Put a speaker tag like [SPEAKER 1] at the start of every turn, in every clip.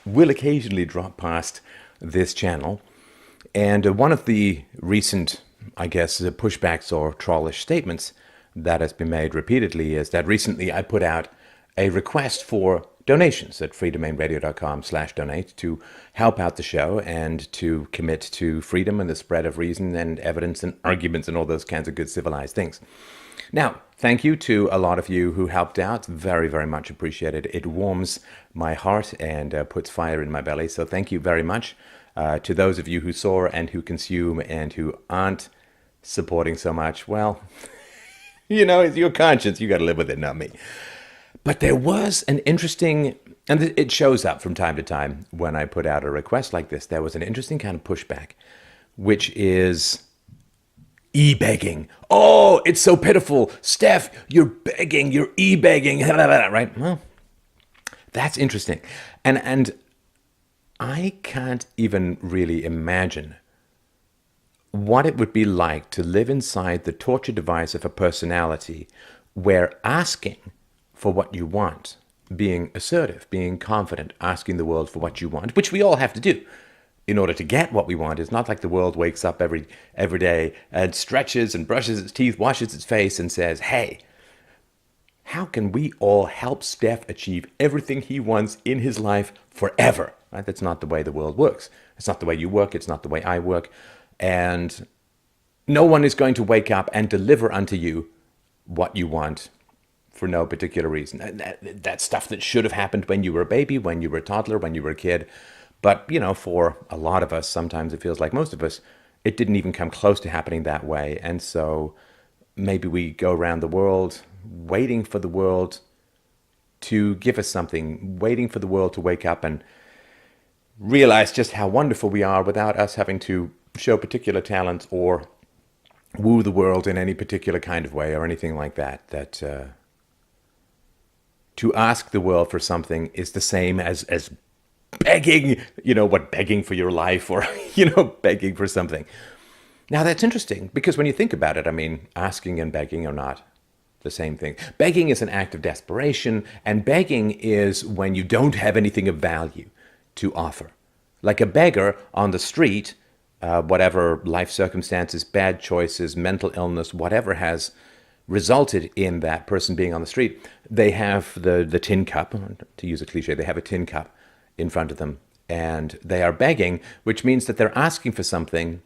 [SPEAKER 1] will occasionally drop past this channel. And one of the recent, I guess, pushbacks or trollish statements that has been made repeatedly is that recently I put out a request for donations at freedomainradio.com/donate to help out the show and to commit to freedom and the spread of reason and evidence and arguments and all those kinds of good civilized things. Now, thank you to a lot of you who helped out. Very, very much appreciated. It warms my heart and puts fire in my belly. So thank you very much to those of you who saw and who consume and who aren't supporting so much. Well, it's your conscience. You got to live with it, not me. But there was an interesting, and it shows up from time to time when I put out a request like this, there was an interesting kind of pushback, which is e-begging. Oh, it's so pitiful. Steph, you're begging, you're e-begging, right? Well, that's interesting. And I can't even really imagine what it would be like to live inside the torture device of a personality where asking for what you want, being assertive, being confident, asking the world for what you want, which we all have to do in order to get what we want. It's not like the world wakes up every day and stretches and brushes its teeth, washes its face and says, hey, how can we all help Steph achieve everything he wants in his life forever? Right? That's not the way the world works. It's not the way you work. It's not the way I work. And no one is going to wake up and deliver unto you what you want for no particular reason. That's stuff that should have happened when you were a baby, when you were a toddler, when you were a kid. But, for a lot of us, sometimes it feels like most of us, it didn't even come close to happening that way. And so maybe we go around the world waiting for the world to give us something, waiting for the world to wake up and realize just how wonderful we are without us having to show particular talents or woo the world in any particular kind of way or anything like that. To ask the world for something is the same as begging, begging for your life or, begging for something. Now, that's interesting because when you think about it, asking and begging are not the same thing. Begging is an act of desperation, and begging is when you don't have anything of value to offer. Like a beggar on the street, whatever life circumstances, bad choices, mental illness, whatever has resulted in that person being on the street, they have the tin cup, to use a cliche, they have a tin cup in front of them, and they are begging, which means that they're asking for something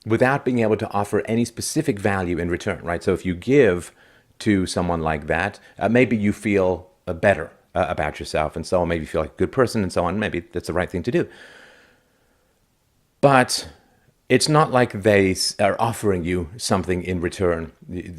[SPEAKER 1] without being able to offer any specific value in return, right? So if you give to someone like that, maybe you feel better about yourself, and so on, maybe you feel like a good person, and so on, maybe that's the right thing to do. But it's not like they are offering you something in return.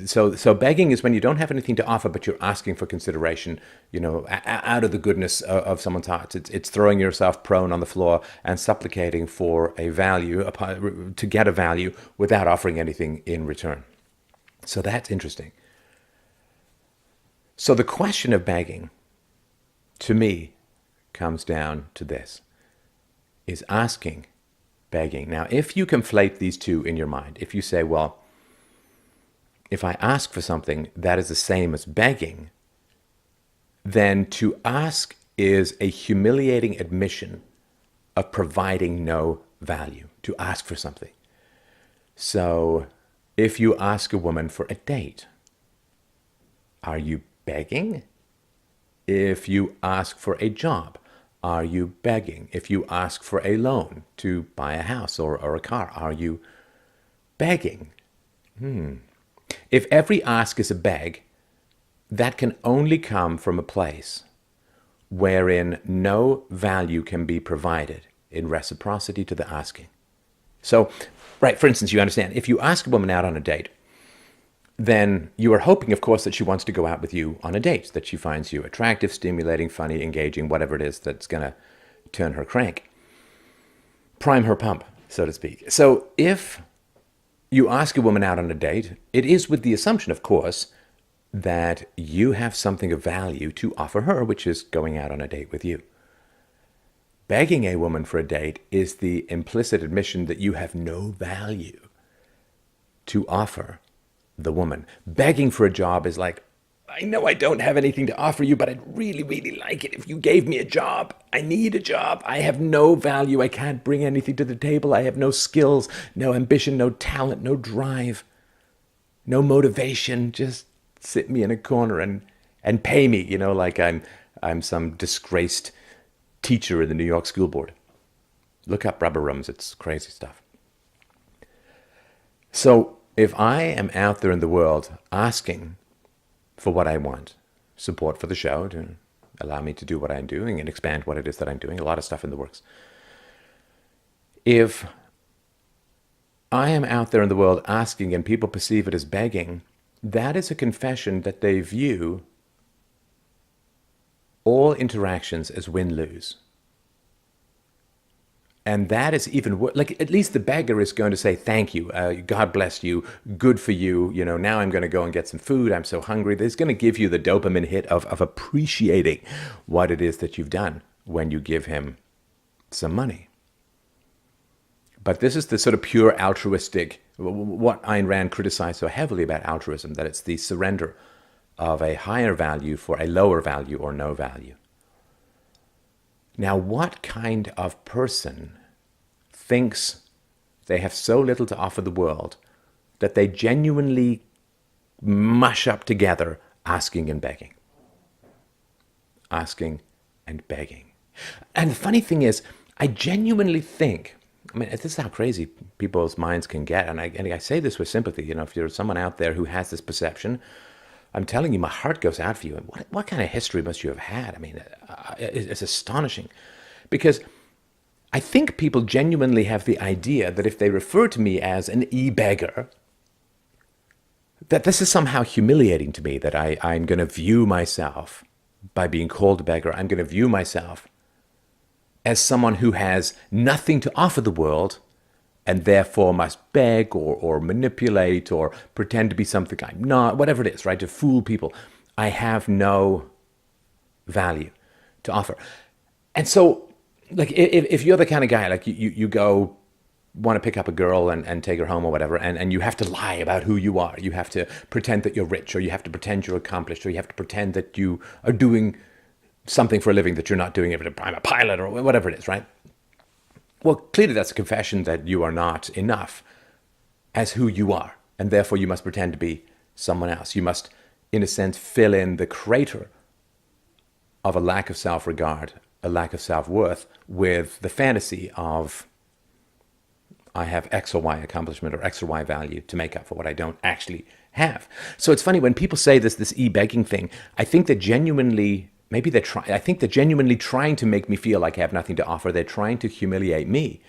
[SPEAKER 1] So begging is when you don't have anything to offer, but you're asking for consideration, out of the goodness of someone's heart. It's throwing yourself prone on the floor and supplicating for a value, to get a value without offering anything in return. So that's interesting. So the question of begging, to me, comes down to this. Is asking begging. Now, if you conflate these two in your mind, if you say, well, if I ask for something, that is the same as begging, then to ask is a humiliating admission of providing no value, to ask for something. So if you ask a woman for a date, are you begging? If you ask for a job, are you begging? If you ask for a loan to buy a house or a car, are you begging? If every ask is a beg, that can only come from a place wherein no value can be provided in reciprocity to the asking. So, right, for instance, you understand, if you ask a woman out on a date, then you are hoping, of course, that she wants to go out with you on a date, that she finds you attractive, stimulating, funny, engaging, whatever it is that's going to turn her crank, prime her pump, so to speak. So if you ask a woman out on a date, it is with the assumption, of course, that you have something of value to offer her, which is going out on a date with you. Begging a woman for a date is the implicit admission that you have no value to offer the woman. Begging for a job is like, I know I don't have anything to offer you, but I'd really, really like it if you gave me a job. I need a job. I have no value. I can't bring anything to the table. I have no skills, no ambition, no talent, no drive, no motivation. Just sit me in a corner and pay me, like I'm some disgraced teacher in the New York School Board. Look up Rubber Rooms. It's crazy stuff. So if I am out there in the world asking for what I want, support for the show to allow me to do what I'm doing and expand what it is that I'm doing, a lot of stuff in the works. If I am out there in the world asking and people perceive it as begging, that is a confession that they view all interactions as win-lose. And that is even worse. Like, at least the beggar is going to say, thank you, God bless you, good for you, now I'm going to go and get some food, I'm so hungry. It's going to give you the dopamine hit of appreciating what it is that you've done when you give him some money. But this is the sort of pure altruistic, what Ayn Rand criticized so heavily about altruism, that it's the surrender of a higher value for a lower value or no value. Now, what kind of person thinks they have so little to offer the world that they genuinely mush up together asking and begging? Asking and begging. And the funny thing is, I genuinely think, this is how crazy people's minds can get. And I say this with sympathy. If you're someone out there who has this perception, I'm telling you, my heart goes out for you. And what kind of history must you have had? It's astonishing. Because I think people genuinely have the idea that if they refer to me as an e-beggar, that this is somehow humiliating to me, that I'm going to view myself, by being called a beggar, I'm going to view myself as someone who has nothing to offer the world and therefore must beg or manipulate or pretend to be something I'm not, whatever it is, right? To fool people. I have no value to offer. And so, like, if you're the kind of guy, like you go want to pick up a girl and take her home or whatever, and you have to lie about who you are. You have to pretend that you're rich, or you have to pretend you're accomplished, or you have to pretend that you are doing something for a living that you're not doing. I'm a pilot or whatever it is, right? Well, clearly that's a confession that you are not enough as who you are, and therefore you must pretend to be someone else. You must, in a sense, fill in the crater of a lack of self-regard, a lack of self-worth, with the fantasy of I have X or Y accomplishment or X or Y value to make up for what I don't actually have. So it's funny when people say this e-begging thing, I think they're genuinely, I think they're genuinely trying to make me feel like I have nothing to offer. They're trying to humiliate me.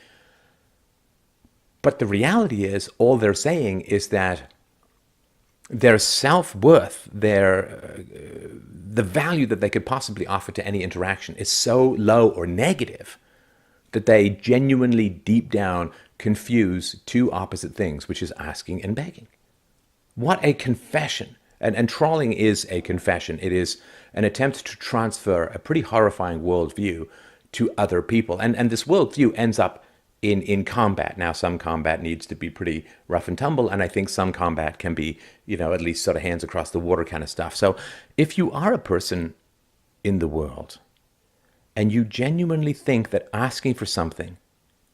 [SPEAKER 1] But the reality is, all they're saying is that their self-worth, the value that they could possibly offer to any interaction is so low or negative that they genuinely, deep down, confuse two opposite things, which is asking and begging. What a confession. And trawling is a confession. It is an attempt to transfer a pretty horrifying worldview to other people. And this worldview ends up in combat. Now, some combat needs to be pretty rough and tumble, and I think some combat can be, at least sort of hands across the water kind of stuff. So if you are a person in the world and you genuinely think that asking for something,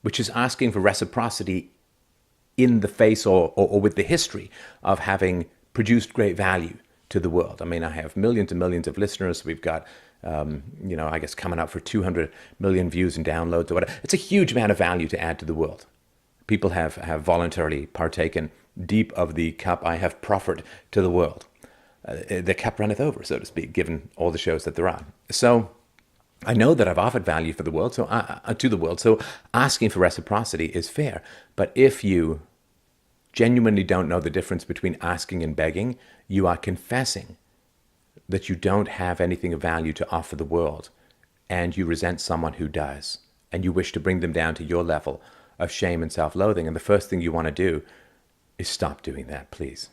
[SPEAKER 1] which is asking for reciprocity in the face or with the history of having produced great value to the world. I have millions and millions of listeners. We've got, I guess coming up for 200 million views and downloads or whatever. It's a huge amount of value to add to the world. People have voluntarily partaken deep of the cup I have proffered to the world. The cup runneth over, so to speak, given all the shows that there are. So I know that I've offered value for the world, to the world. So asking for reciprocity is fair. But if you genuinely don't know the difference between asking and begging, you are confessing that you don't have anything of value to offer the world, and you resent someone who does, and you wish to bring them down to your level of shame and self-loathing. And the first thing you want to do is stop doing that, please.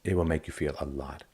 [SPEAKER 1] It will make you feel a lot